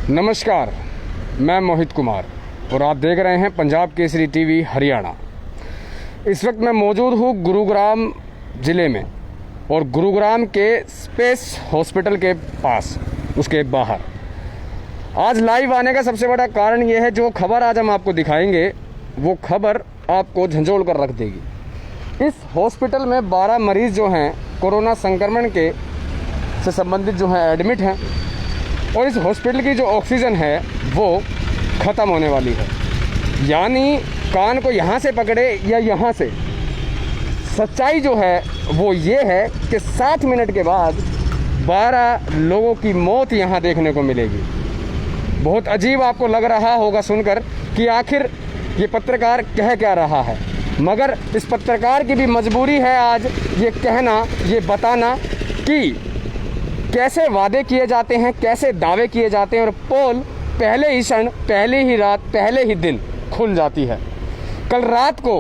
नमस्कार, मैं मोहित कुमार और आप देख रहे हैं पंजाब केसरी टीवी हरियाणा। इस वक्त मैं मौजूद हूँ गुरुग्राम ज़िले में और गुरुग्राम के स्पेस हॉस्पिटल के पास, उसके बाहर। आज लाइव आने का सबसे बड़ा कारण यह है, जो खबर आज हम आपको दिखाएंगे वो खबर आपको झंझोड़ कर रख देगी। इस हॉस्पिटल में 12 मरीज़ जो हैं कोरोना संक्रमण के से संबंधित जो हैं एडमिट हैं और इस हॉस्पिटल की जो ऑक्सीजन है वो ख़त्म होने वाली है। यानी कान को यहाँ से पकड़े या यहाँ से, सच्चाई जो है वो ये है कि 60 मिनट के बाद 12 लोगों की मौत यहाँ देखने को मिलेगी। बहुत अजीब आपको लग रहा होगा सुनकर कि आखिर ये पत्रकार कह क्या रहा है, मगर इस पत्रकार की भी मजबूरी है आज ये कहना, ये बताना कि कैसे वादे किए जाते हैं, कैसे दावे किए जाते हैं और पोल पहले ही क्षण, पहले ही रात, पहले ही दिन खुल जाती है। कल रात को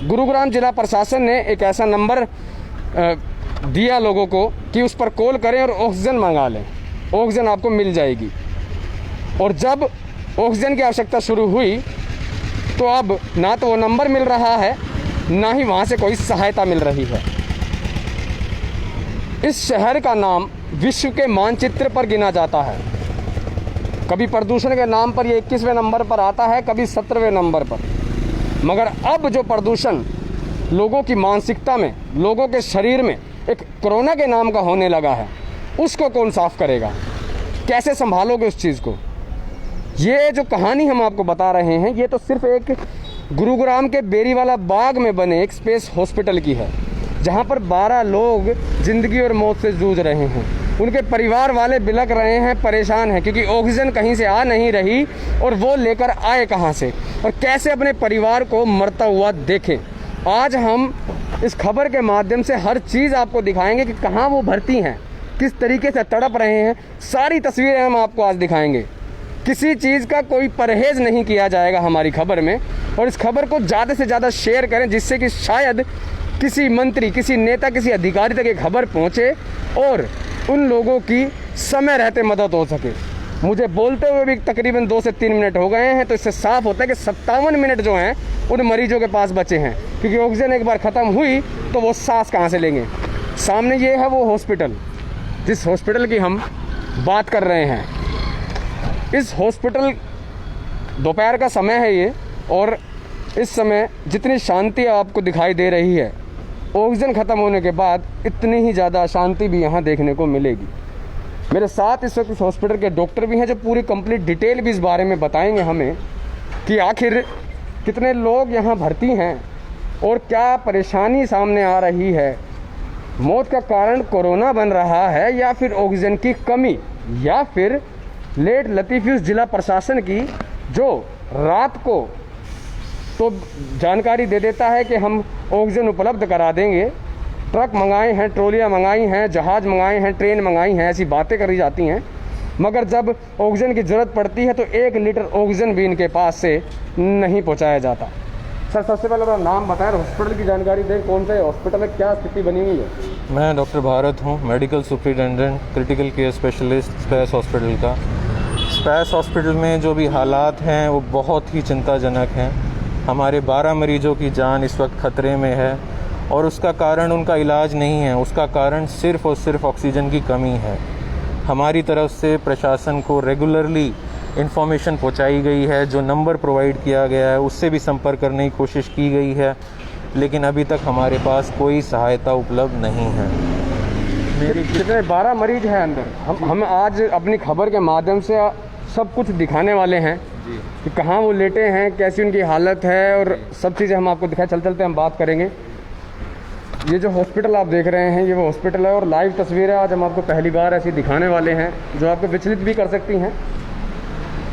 गुरुग्राम जिला प्रशासन ने एक ऐसा नंबर दिया लोगों को कि उस पर कॉल करें और ऑक्सीजन मंगा लें, ऑक्सीजन आपको मिल जाएगी। और जब ऑक्सीजन की आवश्यकता शुरू हुई तो अब ना तो वो नंबर मिल रहा है, ना ही वहाँ से कोई सहायता मिल रही है। इस शहर का नाम विश्व के मानचित्र पर गिना जाता है। कभी प्रदूषण के नाम पर ये 21वें नंबर पर आता है, कभी 17वें नंबर पर। मगर अब जो प्रदूषण लोगों की मानसिकता में, लोगों के शरीर में एक कोरोना के नाम का होने लगा है, उसको कौन साफ करेगा? कैसे संभालोगे उस चीज़ को? ये जो कहानी हम आपको बता रहे हैं ये तो सिर्फ एक गुरुग्राम के बेरीवाला बाग में बने एक स्पेस हॉस्पिटल की है, जहाँ पर 12 लोग ज़िंदगी और मौत से जूझ रहे हैं। उनके परिवार वाले बिलख रहे हैं, परेशान हैं, क्योंकि ऑक्सीजन कहीं से आ नहीं रही और वो लेकर आए कहाँ से और कैसे अपने परिवार को मरता हुआ देखें। आज हम इस खबर के माध्यम से हर चीज़ आपको दिखाएंगे कि कहाँ वो भर्ती हैं, किस तरीके से तड़प रहे हैं। सारी तस्वीरें हम आपको आज दिखाएंगे। किसी चीज़ का कोई परहेज़ नहीं किया जाएगा हमारी खबर में। और इस खबर को ज़्यादा से ज़्यादा शेयर करें, जिससे कि शायद किसी मंत्री, किसी नेता, किसी अधिकारी तक ये खबर पहुँचे और उन लोगों की समय रहते मदद हो सके। मुझे बोलते हुए भी तकरीबन 2 से 3 मिनट हो गए हैं, तो इससे साफ होता है कि 57 मिनट जो हैं उन मरीजों के पास बचे हैं, क्योंकि ऑक्सीजन एक बार ख़त्म हुई तो वो सांस कहाँ से लेंगे। सामने ये है वो हॉस्पिटल, जिस हॉस्पिटल की हम बात कर रहे हैं। इस हॉस्पिटल, दोपहर का समय है ये, और इस समय जितनी शांति आपको दिखाई दे रही है, ऑक्सीजन ख़त्म होने के बाद इतनी ही ज़्यादा अशांति भी यहाँ देखने को मिलेगी। मेरे साथ इस वक्त इस हॉस्पिटल के डॉक्टर भी हैं, जो पूरी कंप्लीट डिटेल भी इस बारे में बताएंगे हमें कि आखिर कितने लोग यहाँ भर्ती हैं और क्या परेशानी सामने आ रही है। मौत का कारण कोरोना बन रहा है या फिर ऑक्सीजन की कमी, या फिर लेट लतीफ़ जिला प्रशासन की, जो रात को तो जानकारी दे देता है कि हम ऑक्सीजन उपलब्ध करा देंगे, ट्रक मंगाए हैं, ट्रॉलियाँ मंगाई हैं, जहाज़ मंगाए हैं, ट्रेन मंगाई हैं, ऐसी बातें करी जाती हैं। मगर जब ऑक्सीजन की ज़रूरत पड़ती है तो 1 लीटर ऑक्सीजन भी इनके पास से नहीं पहुंचाया जाता। सर, सबसे पहले अपना नाम बताएं, हॉस्पिटल की जानकारी दें, कौन सा हॉस्पिटल है, क्या स्थिति बनी हुई है? मैं डॉक्टर भारत हूँ, medical superintendent, critical care specialist space hospital का। स्पेस हॉस्पिटल में जो भी हालात हैं वो बहुत ही चिंताजनक हैं। हमारे 12 मरीजों की जान इस वक्त ख़तरे में है और उसका कारण उनका इलाज नहीं है, उसका कारण सिर्फ़ और सिर्फ ऑक्सीजन की कमी है। हमारी तरफ से प्रशासन को रेगुलरली इंफॉर्मेशन पहुंचाई गई है, जो नंबर प्रोवाइड किया गया है उससे भी संपर्क करने की कोशिश की गई है, लेकिन अभी तक हमारे पास कोई सहायता उपलब्ध नहीं है। मेरी कितने 12 मरीज हैं अंदर। हम आज अपनी खबर के माध्यम से सब कुछ दिखाने वाले हैं कि कहाँ वो लेटे हैं, कैसी उनकी हालत है, और सब चीज़ें हम आपको दिखाएं। चलते हम बात करेंगे। ये जो हॉस्पिटल आप देख रहे हैं ये वो हॉस्पिटल है और लाइव तस्वीरें आज हम आपको पहली बार ऐसी दिखाने वाले हैं, जो आपको विचलित भी कर सकती हैं,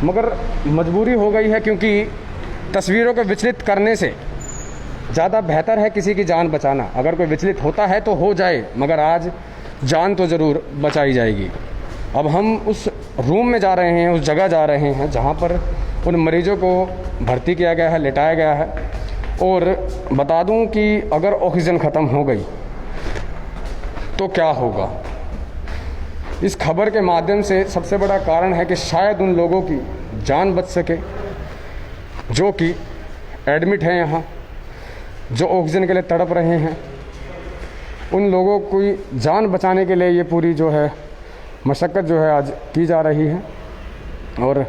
मगर मजबूरी हो गई है, क्योंकि तस्वीरों को विचलित करने से ज़्यादा बेहतर है किसी की जान बचाना। अगर कोई विचलित होता है तो हो जाए, मगर आज जान तो ज़रूर बचाई जाएगी। अब हम उस रूम में जा रहे हैं, उस जगह जा रहे हैं जहाँ पर उन मरीजों को भर्ती किया गया है, लेटाया गया है। और बता दूं कि अगर ऑक्सीजन ख़त्म हो गई तो क्या होगा। इस खबर के माध्यम से सबसे बड़ा कारण है कि शायद उन लोगों की जान बच सके जो कि एडमिट हैं यहाँ, जो ऑक्सीजन के लिए तड़प रहे हैं। उन लोगों की जान बचाने के लिए ये पूरी जो है मशक्क़त जो है आज की जा रही है। और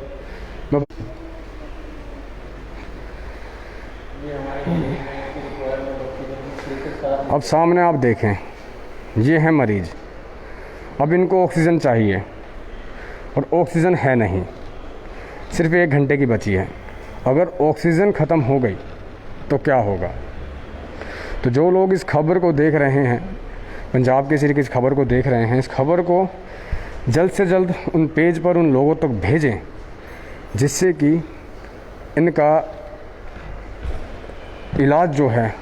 अब सामने आप देखें, ये हैं मरीज़, अब इनको ऑक्सीजन चाहिए और ऑक्सीजन है नहीं, सिर्फ 1 घंटे की बची है। अगर ऑक्सीजन ख़त्म हो गई तो क्या होगा? तो जो लोग इस खबर को देख रहे हैं, पंजाब केसरी की इस खबर को देख रहे हैं, इस खबर को जल्द से जल्द उन पेज पर उन लोगों तक भेजें जिससे कि इनका इलाज जो है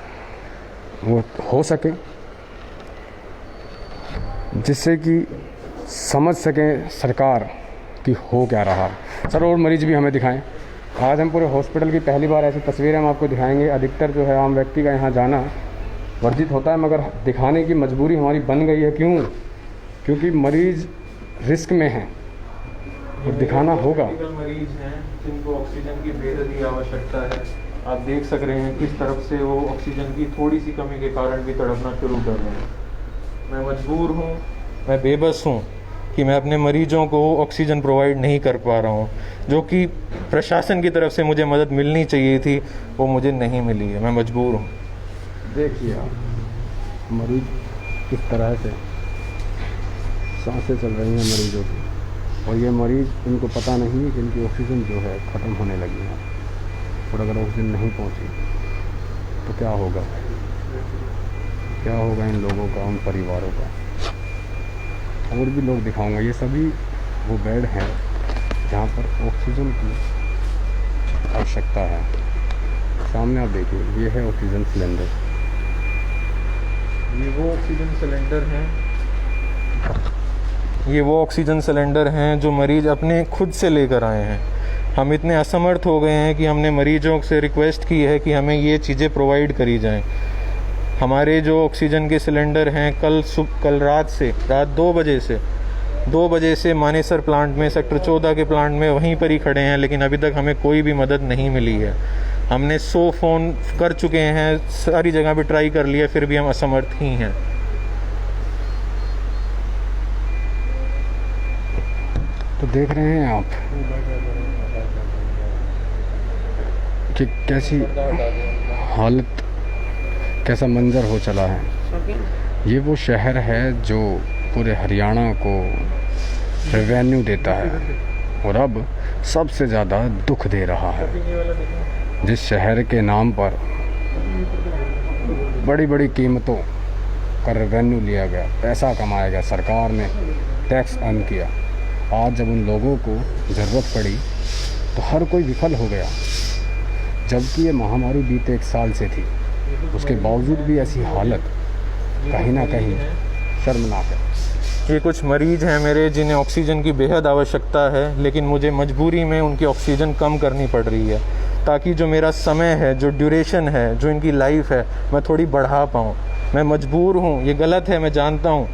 वो हो सके, जिससे कि समझ सकें सरकार कि हो क्या रहा। सर और मरीज़ भी हमें दिखाएं। आज हम पूरे हॉस्पिटल की पहली बार ऐसी तस्वीरें हम आपको दिखाएंगे। अधिकतर जो है आम व्यक्ति का यहाँ जाना वर्जित होता है, मगर दिखाने की मजबूरी हमारी बन गई है। क्यों? क्योंकि मरीज़ रिस्क में हैं और दिखाना होगा। मरीज हैं जिनको ऑक्सीजन की बेहद ही आवश्यकता है। आप देख सक रहे हैं किस तरफ से वो ऑक्सीजन की थोड़ी सी कमी के कारण भी तड़पना शुरू कर रहे हैं। मैं मजबूर हूँ, मैं बेबस हूँ कि मैं अपने मरीजों को ऑक्सीजन प्रोवाइड नहीं कर पा रहा हूँ। जो कि प्रशासन की तरफ से मुझे मदद मिलनी चाहिए थी, वो मुझे नहीं मिली है। मैं मजबूर हूँ। देखिए आप मरीज किस तरह से सांसें चल रही हैं मरीजों की, और ये मरीज़, इनको पता नहीं है कि इनकी ऑक्सीजन जो है ख़त्म होने लगी है। और अगर ऑक्सीजन नहीं पहुंची तो क्या होगा? क्या होगा इन लोगों का, उन परिवारों का? और भी लोग दिखाऊंगा। ये सभी वो बेड हैं जहाँ पर ऑक्सीजन की आवश्यकता है। सामने आप देखिए, ये है ऑक्सीजन सिलेंडर। ये वो ऑक्सीजन सिलेंडर हैं, ये वो ऑक्सीजन सिलेंडर हैं जो मरीज़ अपने खुद से लेकर आए हैं। हम इतने असमर्थ हो गए हैं कि हमने मरीजों से रिक्वेस्ट की है कि हमें ये चीज़ें प्रोवाइड करी जाएं। हमारे जो ऑक्सीजन के सिलेंडर हैं कल रात 2 बजे से मानेसर प्लांट में, सेक्टर 14 के प्लांट में वहीं पर ही खड़े हैं, लेकिन अभी तक हमें कोई भी मदद नहीं मिली है। हमने 100 फ़ोन कर चुके हैं, सारी जगह पे ट्राई कर लिया, फिर भी हम असमर्थ ही हैं। तो देख रहे हैं आप कि कैसी हालत, कैसा मंजर हो चला है। ये वो शहर है जो पूरे हरियाणा को रेवेन्यू देता है और अब सबसे ज़्यादा दुख दे रहा है। जिस शहर के नाम पर बड़ी बड़ी कीमतों का रेवेन्यू लिया गया, पैसा कमाया गया, सरकार ने टैक्स अर्न किया, आज जब उन लोगों को ज़रूरत पड़ी तो हर कोई विफल हो गया। जबकि ये महामारी बीते 1 साल से थी, उसके बावजूद भी ऐसी हालत कहीं ना कहीं शर्मनाक है। ये कुछ मरीज़ हैं मेरे जिन्हें ऑक्सीजन की बेहद आवश्यकता है, लेकिन मुझे मजबूरी में उनकी ऑक्सीजन कम करनी पड़ रही है ताकि जो मेरा समय है, जो ड्यूरेशन है, जो इनकी लाइफ है, मैं थोड़ी बढ़ा पाऊँ। मैं मजबूर हूँ, ये गलत है, मैं जानता हूँ,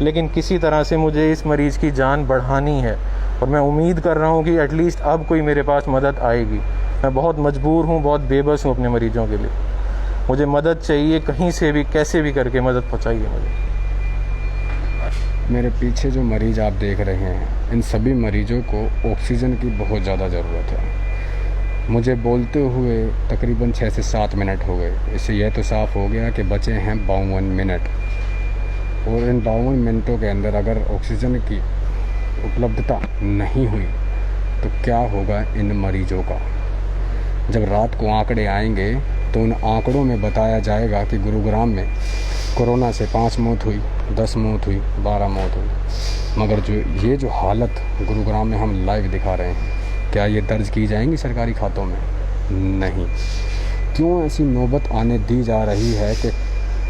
लेकिन किसी तरह से मुझे इस मरीज़ की जान बढ़ानी है और मैं उम्मीद कर रहा हूँ कि एटलीस्ट अब कोई मेरे पास मदद आएगी। मैं बहुत मजबूर हूँ, बहुत बेबस हूँ अपने मरीजों के लिए। मुझे मदद चाहिए, कहीं से भी कैसे भी करके मदद पहुँचाइए मुझे। मेरे पीछे जो मरीज़ आप देख रहे हैं, इन सभी मरीज़ों को ऑक्सीजन की बहुत ज़्यादा ज़रूरत है। मुझे बोलते हुए तकरीबन 6 से 7 मिनट हो गए। इससे यह तो साफ़ हो गया कि बचे हैं 52 मिनट, और इन 52 मिनटों के अंदर अगर ऑक्सीजन की उपलब्धता नहीं हुई तो क्या होगा इन मरीजों का। जब रात को आंकड़े आएंगे तो उन आंकड़ों में बताया जाएगा कि गुरुग्राम में कोरोना से 5 मौत हुई, 10 मौत हुई, 12 मौत हुई। मगर जो हालत गुरुग्राम में हम लाइव दिखा रहे हैं, क्या ये दर्ज की जाएंगी सरकारी खातों में? नहीं। क्यों ऐसी नौबत आने दी जा रही है कि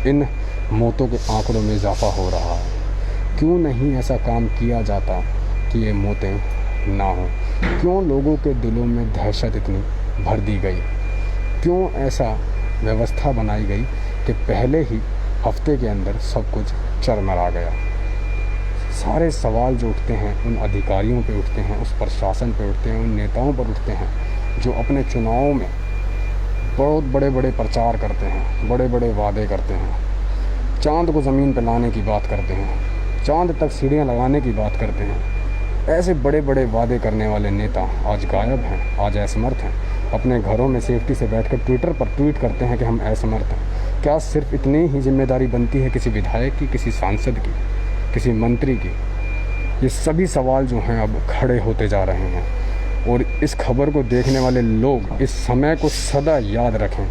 इन मौतों के आंकड़ों में इजाफा हो रहा है? क्यों नहीं ऐसा काम किया जाता कि ये मौतें ना हों? क्यों लोगों के दिलों में दहशत इतनी भर दी गई? क्यों ऐसा व्यवस्था बनाई गई कि पहले ही हफ्ते के अंदर सब कुछ चरमरा गया? सारे सवाल जो उठते हैं उन अधिकारियों पे उठते हैं, उस प्रशासन पे उठते हैं, उन नेताओं पर उठते हैं जो अपने चुनावों में बहुत बड़े बड़े प्रचार करते हैं, बड़े बड़े वादे करते हैं, चाँद को ज़मीन पर लाने की बात करते हैं, चाँद तक सीढ़ियाँ लगाने की बात करते हैं। ऐसे बड़े बड़े वादे करने वाले नेता आज गायब हैं, आज असमर्थ हैं। अपने घरों में सेफ्टी से बैठकर ट्विटर पर ट्वीट करते हैं कि हम असमर्थ हैं। क्या सिर्फ इतनी ही जिम्मेदारी बनती है किसी विधायक की, किसी सांसद की, किसी मंत्री की? ये सभी सवाल जो हैं अब खड़े होते जा रहे हैं और इस खबर को देखने वाले लोग इस समय को सदा याद रखें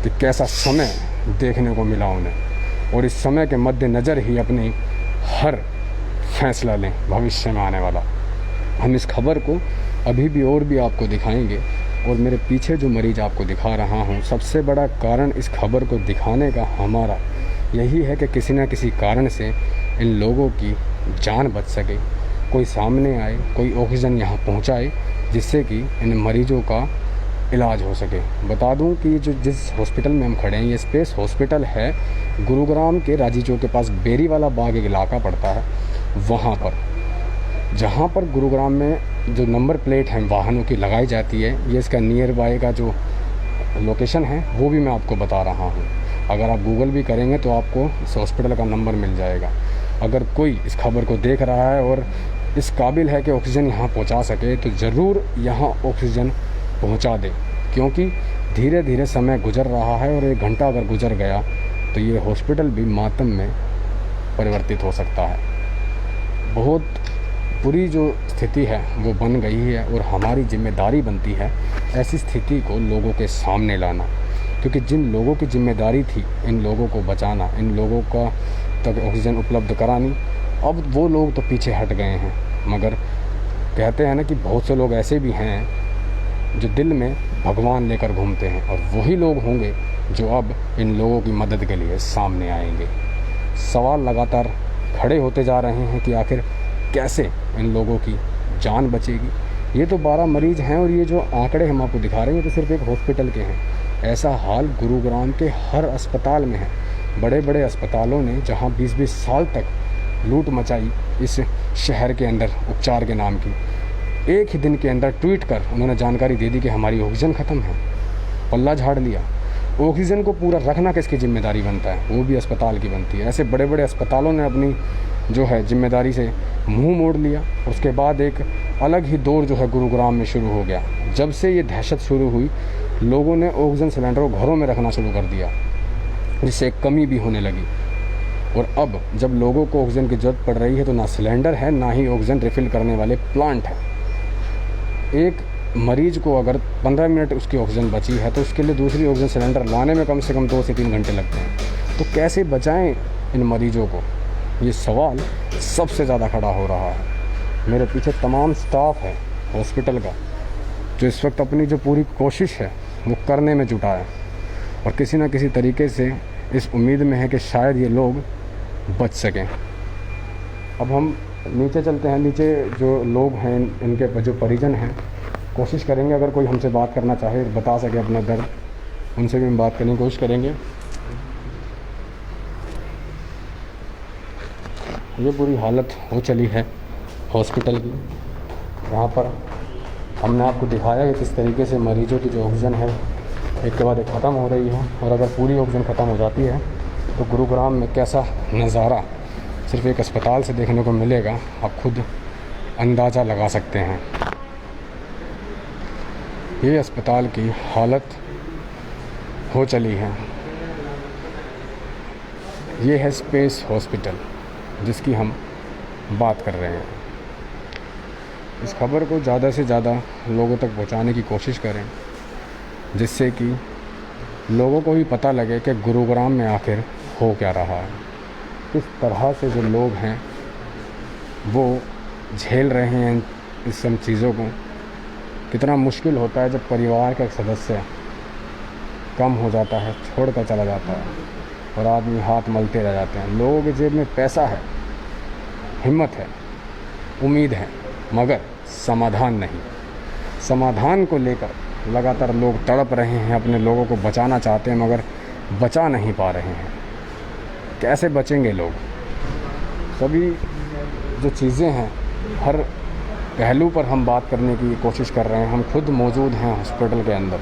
कि कैसा समय देखने को मिला उन्हें, और इस समय के मद्देनज़र ही अपनी हर फैसला लें भविष्य में आने वाला। हम इस खबर को अभी भी और भी आपको दिखाएंगे, और मेरे पीछे जो मरीज आपको दिखा रहा हूँ, सबसे बड़ा कारण इस खबर को दिखाने का हमारा यही है कि किसी न किसी कारण से इन लोगों की जान बच सके, कोई सामने आए, कोई ऑक्सीजन यहाँ पहुँचाए जिससे कि इन मरीजों का इलाज हो सके। बता दूं कि जिस हॉस्पिटल में हम खड़े हैं ये स्पेस हॉस्पिटल है, गुरुग्राम के राजी चौक के पास बेरीवाला बाग एक इलाका पड़ता है, वहाँ पर जहाँ पर गुरुग्राम में जो नंबर प्लेट हैं वाहनों की लगाई जाती है, ये इसका नियर बाय का जो लोकेशन है वो भी मैं आपको बता रहा हूँ। अगर आप गूगल भी करेंगे तो आपको इस हॉस्पिटल का नंबर मिल जाएगा। अगर कोई इस खबर को देख रहा है और इस काबिल है कि ऑक्सीजन यहाँ पहुँचा सके तो ज़रूर यहाँ ऑक्सीजन पहुँचा दे, क्योंकि धीरे धीरे समय गुजर रहा है और 1 घंटा अगर गुजर गया तो ये हॉस्पिटल भी मातम में परिवर्तित हो सकता है। बहुत बुरी जो स्थिति है वो बन गई है और हमारी जिम्मेदारी बनती है ऐसी स्थिति को लोगों के सामने लाना, क्योंकि जिन लोगों की जिम्मेदारी थी इन लोगों को बचाना, इन लोगों का तक ऑक्सीजन उपलब्ध करानी, अब वो लोग तो पीछे हट गए हैं। मगर कहते हैं ना कि बहुत से लोग ऐसे भी हैं जो दिल में भगवान लेकर घूमते हैं, और वही लोग होंगे जो अब इन लोगों की मदद के लिए सामने आएंगे। सवाल लगातार खड़े होते जा रहे हैं कि आखिर कैसे इन लोगों की जान बचेगी। ये तो 12 मरीज़ हैं और ये जो आंकड़े हम आपको दिखा रहे हैं ये तो सिर्फ एक हॉस्पिटल के हैं। ऐसा हाल गुरुग्राम के हर अस्पताल में है। बड़े बड़े अस्पतालों ने जहां 20-20 साल तक लूट मचाई इस शहर के अंदर उपचार के नाम की, एक ही दिन के अंदर ट्वीट कर उन्होंने जानकारी दे दी कि हमारी ऑक्सीजन ख़त्म है, पल्ला झाड़ लिया। ऑक्सीजन को पूरा रखना किसकी जिम्मेदारी बनता है? वो भी अस्पताल की बनती है। ऐसे बड़े बड़े अस्पतालों ने अपनी जो है जिम्मेदारी से मुंह मोड़ लिया। उसके बाद एक अलग ही दौर जो है गुरुग्राम में शुरू हो गया। जब से ये दहशत शुरू हुई, लोगों ने ऑक्सीजन सिलेंडर को घरों में रखना शुरू कर दिया, जिससे कमी भी होने लगी। और अब जब लोगों को ऑक्सीजन की ज़रूरत पड़ रही है तो ना सिलेंडर है, ना ही ऑक्सीजन रिफ़िल करने वाले प्लांट है। एक मरीज़ को अगर 15 मिनट उसकी ऑक्सीजन बची है तो उसके लिए दूसरी ऑक्सीजन सिलेंडर लाने में कम से कम 2 से 3 घंटे लगते हैं। तो कैसे बचाएं इन मरीज़ों को, ये सवाल सबसे ज़्यादा खड़ा हो रहा है। मेरे पीछे तमाम स्टाफ है हॉस्पिटल का जो इस वक्त अपनी जो पूरी कोशिश है वो करने में जुटा है, और किसी न किसी तरीके से इस उम्मीद में है कि शायद ये लोग बच सकें। अब हम नीचे चलते हैं। नीचे जो लोग हैं, इनके जो परिजन हैं, कोशिश करेंगे अगर कोई हमसे बात करना चाहे, बता सके अपना दर्द, उनसे भी हम बात करने की कोशिश करेंगे। ये पूरी हालत हो चली है हॉस्पिटल की। यहाँ पर हमने आपको दिखाया कि किस तरीके से मरीज़ों की जो ऑक्सीजन है एक के बाद एक ख़त्म हो रही है, और अगर पूरी ऑक्सीजन ख़त्म हो जाती है तो गुरुग्राम में कैसा नज़ारा सिर्फ एक अस्पताल से देखने को मिलेगा, आप खुद अंदाज़ा लगा सकते हैं। ये अस्पताल की हालत हो चली है। ये है स्पेस हॉस्पिटल जिसकी हम बात कर रहे हैं। इस खबर को ज़्यादा से ज़्यादा लोगों तक पहुंचाने की कोशिश करें, जिससे कि लोगों को भी पता लगे कि गुरुग्राम में आखिर हो क्या रहा है, किस तरह से जो लोग हैं वो झेल रहे हैं इस सब चीज़ों को। कितना मुश्किल होता है जब परिवार का एक सदस्य कम हो जाता है, छोड़कर चला जाता है, और आदमी हाथ मलते रह जाते हैं। लोगों के जेब में पैसा है, हिम्मत है, उम्मीद है, मगर समाधान नहीं। समाधान को लेकर लगातार लोग तड़प रहे हैं, अपने लोगों को बचाना चाहते हैं मगर बचा नहीं पा रहे हैं। कैसे बचेंगे लोग? सभी जो चीज़ें हैं हर पहलू पर हम बात करने की कोशिश कर रहे हैं। हम खुद मौजूद हैं हॉस्पिटल के अंदर।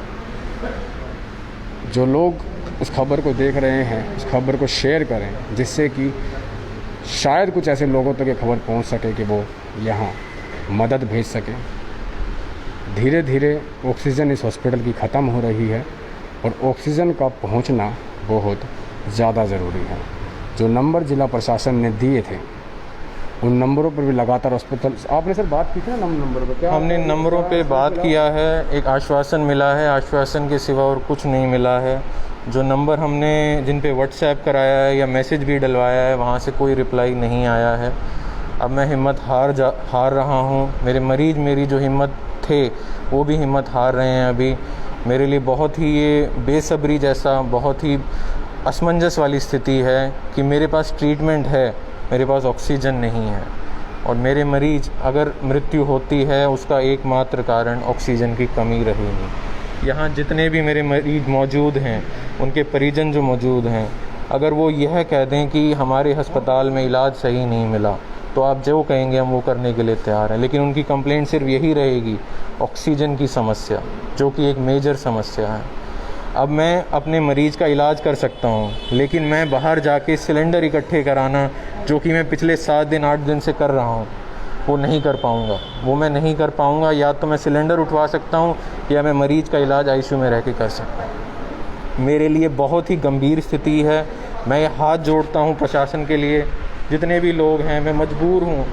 जो लोग इस खबर को देख रहे हैं इस खबर को शेयर करें, जिससे कि शायद कुछ ऐसे लोगों तक ये खबर पहुंच सके कि वो यहाँ मदद भेज सकें। धीरे धीरे ऑक्सीजन इस हॉस्पिटल की ख़त्म हो रही है और ऑक्सीजन का पहुंचना बहुत ज़्यादा ज़रूरी है। जो नंबर ज़िला प्रशासन ने दिए थे उन नंबरों पर भी लगातार हॉस्पिटल, आपने सर बात की थी ना नंबर पर, क्या हमने नंबरों पे बात किया है, एक आश्वासन मिला है, आश्वासन के सिवा और कुछ नहीं मिला है। जो नंबर हमने जिन पे व्हाट्सएप कराया है या मैसेज भी डलवाया है वहाँ से कोई रिप्लाई नहीं आया है। अब मैं हिम्मत हार रहा हूँ। मेरे मरीज़ मेरी जो हिम्मत थे वो भी हिम्मत हार रहे हैं। अभी मेरे लिए बहुत ही ये बेसब्री जैसा, बहुत ही असमंजस वाली स्थिति है कि मेरे पास ट्रीटमेंट है, मेरे पास ऑक्सीजन नहीं है और मेरे मरीज़ अगर मृत्यु होती है उसका एकमात्र कारण ऑक्सीजन की कमी रहेगी। यहाँ जितने भी मेरे मरीज़ मौजूद हैं, उनके परिजन जो मौजूद हैं, अगर वो यह कह दें कि हमारे अस्पताल में इलाज सही नहीं मिला तो आप जो कहेंगे हम वो करने के लिए तैयार हैं। लेकिन उनकी कंप्लेंट सिर्फ यही रहेगी, ऑक्सीजन की समस्या, जो कि एक मेजर समस्या है। अब मैं अपने मरीज़ का इलाज कर सकता हूँ, लेकिन मैं बाहर जाके सिलेंडर इकट्ठे कराना, जो कि मैं पिछले 7 दिन 8 दिन से कर रहा हूँ, वो नहीं कर पाऊँगा। वो मैं नहीं कर पाऊँगा। या तो मैं सिलेंडर उठवा सकता हूँ या मैं मरीज़ का इलाज आईसीयू में रह के कर सकता हूँ। मेरे लिए बहुत ही गंभीर स्थिति है। मैं हाथ जोड़ता हूँ प्रशासन के लिए, जितने भी लोग हैं, मैं मजबूर हूँ,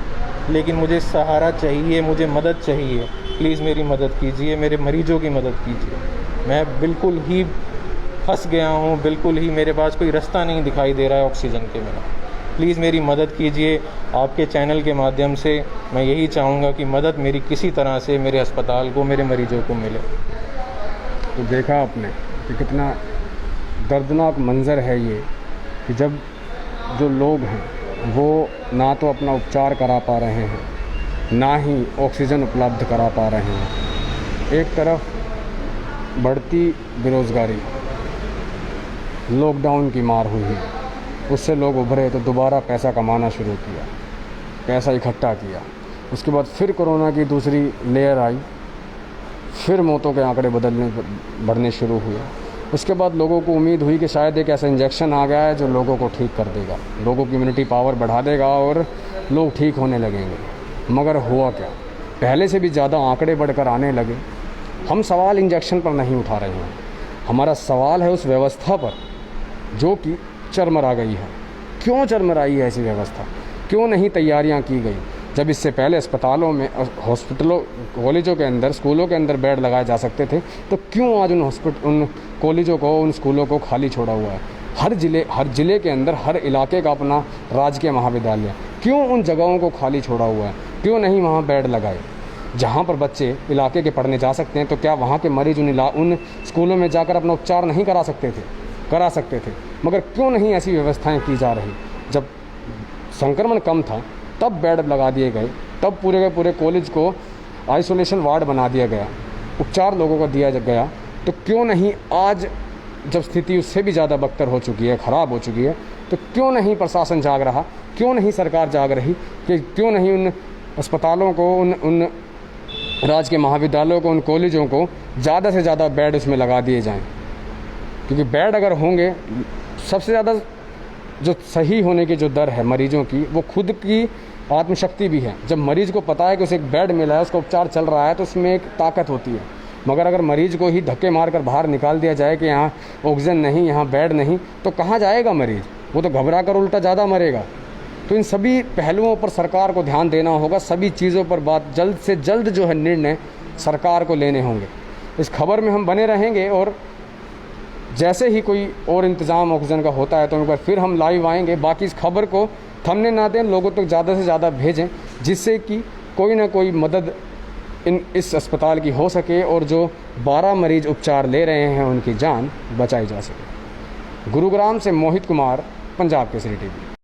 लेकिन मुझे सहारा चाहिए, मुझे मदद चाहिए। प्लीज़ मेरी मदद कीजिए, मेरे मरीजों की मदद कीजिए। मैं बिल्कुल ही फंस गया हूँ, बिल्कुल ही मेरे पास कोई रास्ता नहीं दिखाई दे रहा है ऑक्सीजन के बिना। प्लीज़ मेरी मदद कीजिए। आपके चैनल के माध्यम से मैं यही चाहूँगा कि मदद मेरी किसी तरह से मेरे अस्पताल को, मेरे मरीजों को मिले। तो देखा आपने कि कितना दर्दनाक मंज़र है ये, कि जब जो लोग हैं वो ना तो अपना उपचार करा पा रहे हैं, ना ही ऑक्सीजन उपलब्ध करा पा रहे हैं। एक तरफ बढ़ती बेरोज़गारी, लॉकडाउन की मार हुई है, उससे लोग उभरे तो दोबारा पैसा कमाना शुरू किया, पैसा इकट्ठा किया। उसके बाद फिर कोरोना की दूसरी लेयर आई, फिर मौतों के आंकड़े बढ़ने शुरू हुए। उसके बाद लोगों को उम्मीद हुई कि शायद एक ऐसा इंजेक्शन आ गया है जो लोगों को ठीक कर देगा, लोगों की इम्यूनिटी पावर बढ़ा देगा और लोग ठीक होने लगेंगे। मगर हुआ क्या? पहले से भी ज़्यादा आंकड़े बढ़कर आने लगे। हम सवाल इंजेक्शन पर नहीं उठा रहे हैं, हमारा सवाल है उस व्यवस्था पर जो कि चरमरा गई है। क्यों चरमराई है ऐसी व्यवस्था? क्यों नहीं तैयारियां की गई? जब इससे पहले अस्पतालों में, हॉस्पिटलों, कॉलेजों के अंदर, स्कूलों के अंदर बेड लगाए जा सकते थे, तो क्यों आज उन कॉलेजों को, उन स्कूलों को खाली छोड़ा हुआ है? हर ज़िले के अंदर, हर इलाके का अपना राजकीय महाविद्यालय, क्यों उन जगहों को खाली छोड़ा हुआ है? क्यों नहीं वहाँ बेड लगाए? जहाँ पर बच्चे इलाके के पढ़ने जा सकते हैं, तो क्या वहाँ के मरीज उन स्कूलों में जाकर अपना उपचार नहीं करा सकते थे? करा सकते थे। मगर क्यों नहीं ऐसी व्यवस्थाएं की जा रही? जब संक्रमण कम था तब बेड लगा दिए गए, तब पूरे के पूरे कॉलेज को आइसोलेशन वार्ड बना दिया गया, उपचार लोगों को दिया गया। तो क्यों नहीं आज जब स्थिति उससे भी ज़्यादा बदतर हो चुकी है, ख़राब हो चुकी है, तो क्यों नहीं प्रशासन जाग रहा? क्यों नहीं सरकार जाग रही कि क्यों नहीं उन अस्पतालों को, उन राजकीय महाविद्यालयों को, उन कॉलेजों को ज़्यादा से ज़्यादा बेड उसमें लगा दिए जाएं? क्योंकि बेड अगर होंगे, सबसे ज़्यादा जो सही होने की जो दर है मरीजों की, वो खुद की आत्मशक्ति भी है। जब मरीज़ को पता है कि उसे एक बेड मिला है, उसका उपचार चल रहा है, तो उसमें एक ताकत होती है। मगर अगर मरीज़ को ही धक्के मारकर बाहर निकाल दिया जाए कि यहाँ ऑक्सीजन नहीं, यहाँ बेड नहीं, तो कहाँ जाएगा मरीज़? वो तो घबरा कर उल्टा ज़्यादा मरेगा। तो इन सभी पहलुओं पर सरकार को ध्यान देना होगा। सभी चीज़ों पर बात जल्द से जल्द जो है निर्णय सरकार को लेने होंगे। इस खबर में हम बने रहेंगे और जैसे ही कोई और इंतज़ाम ऑक्सीजन का होता है तो एक बार फिर हम लाइव आएंगे। बाकी इस खबर को थमने ना दें, लोगों तक ज़्यादा से ज़्यादा भेजें, जिससे कि कोई ना कोई मदद इस अस्पताल की हो सके और जो 12 मरीज़ उपचार ले रहे हैं उनकी जान बचाई जा सके। गुरुग्राम से मोहित कुमार, पंजाब केसरी टीवी।